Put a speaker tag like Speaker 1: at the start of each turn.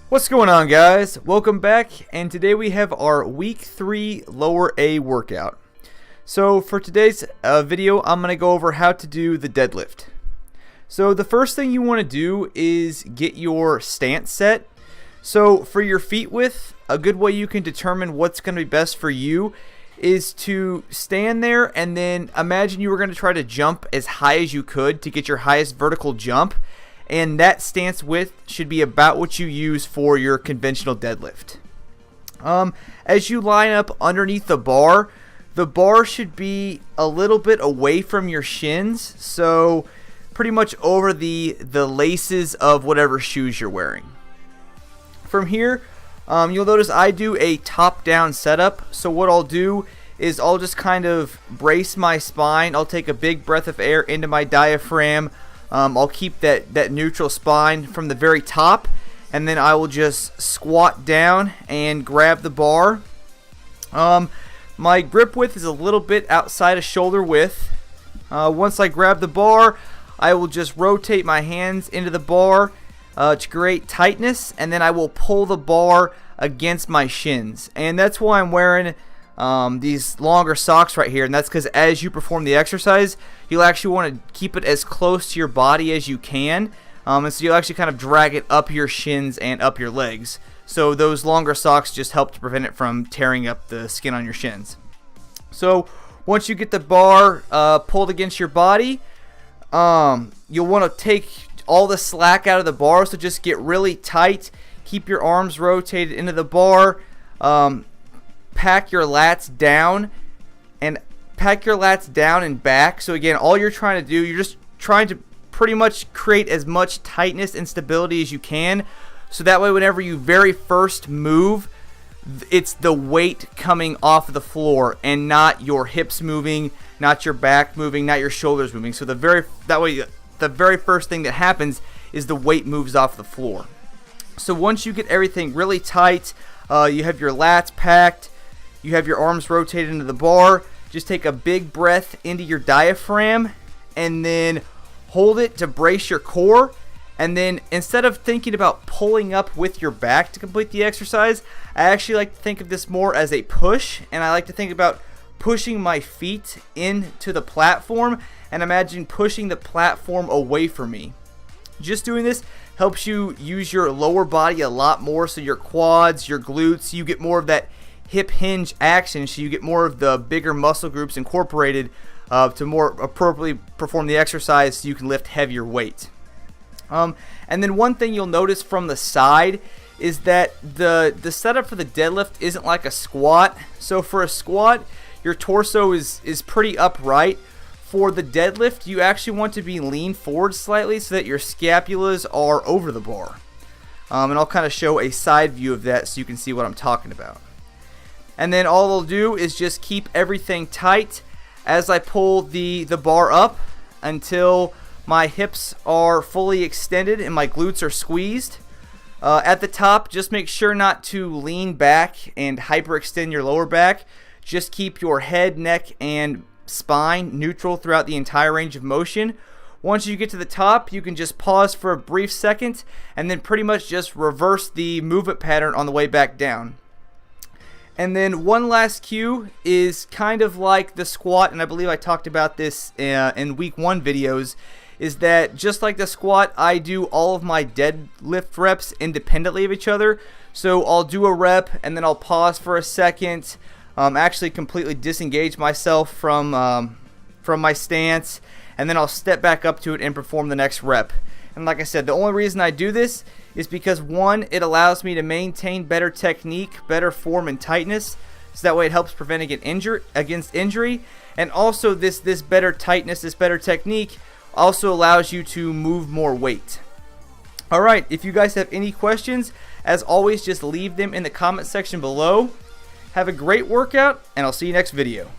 Speaker 1: What's going on, guys? Welcome back, and today we have our week 3 lower A workout. So for today's video, I'm going to go over how to do the deadlift. So the first thing you want to do is get your stance set. So for your feet width, a good way you can determine what's going to be best for you is to stand there and then imagine you were going to try to jump as high as you could to get your highest vertical jump. And that stance width should be about what you use for your conventional deadlift. As you line up underneath the bar should be a little bit away from your shins, so pretty much over the laces of whatever shoes you're wearing. From here, you'll notice I do a top-down setup. So what I'll do is I'll just kind of brace my spine. I'll take a big breath of air into my diaphragm. I'll keep that neutral spine from the very top, and then I will just squat down and grab the bar. My grip width is a little bit outside of shoulder width. Once I grab the bar, I will just rotate my hands into the bar to create tightness, and then I will pull the bar against my shins. And that's why I'm wearing these longer socks right here, and that's because as you perform the exercise, you'll actually want to keep it as close to your body as you can, and so you'll actually kind of drag it up your shins and up your legs. So those longer socks just help to prevent it from tearing up the skin on your shins. So once you get the bar pulled against your body, you'll want to take all the slack out of the bar, so just get really tight, keep your arms rotated into the bar, pack your lats down and back. So again, all you're trying to do, you're just trying to pretty much create as much tightness and stability as you can, so that way whenever you very first move, it's the weight coming off of the floor and not your hips moving, not your back moving, not your shoulders moving. So the very first thing that happens is the weight moves off the floor. So once you get everything really tight, you have your lats packed, you have your arms rotated into the bar, just take a big breath into your diaphragm and then hold it to brace your core. And then instead of thinking about pulling up with your back to complete the exercise, I actually like to think of this more as a push, and I like to think about pushing my feet into the platform and imagine pushing the platform away from me. Just doing this helps you use your lower body a lot more, so your quads, your glutes, you get more of that hip hinge action, so you get more of the bigger muscle groups incorporated to more appropriately perform the exercise, so you can lift heavier weight. And then one thing you'll notice from the side is that the setup for the deadlift isn't like a squat. So for a squat, your torso is pretty upright. For the deadlift, you actually want to be lean forward slightly so that your scapulas are over the bar. And I'll kind of show a side view of that so you can see what I'm talking about. And then all I'll do is just keep everything tight as I pull the bar up until my hips are fully extended and my glutes are squeezed. At the top, just make sure not to lean back and hyperextend your lower back. Just keep your head, neck, and spine neutral throughout the entire range of motion. Once you get to the top, you can just pause for a brief second and then pretty much just reverse the movement pattern on the way back down. And then one last cue is kind of like the squat, and I believe I talked about this in week 1 videos, is that just like the squat, I do all of my deadlift reps independently of each other. So I'll do a rep and then I'll pause for a second, actually completely disengage myself from my stance, and then I'll step back up to it and perform the next rep. And like I said, the only reason I do this is because, one, it allows me to maintain better technique, better form and tightness, so that way it helps prevent against injury, and also this better tightness, this better technique also allows you to move more weight. Alright, if you guys have any questions, as always, just leave them in the comment section below. Have a great workout, and I'll see you next video.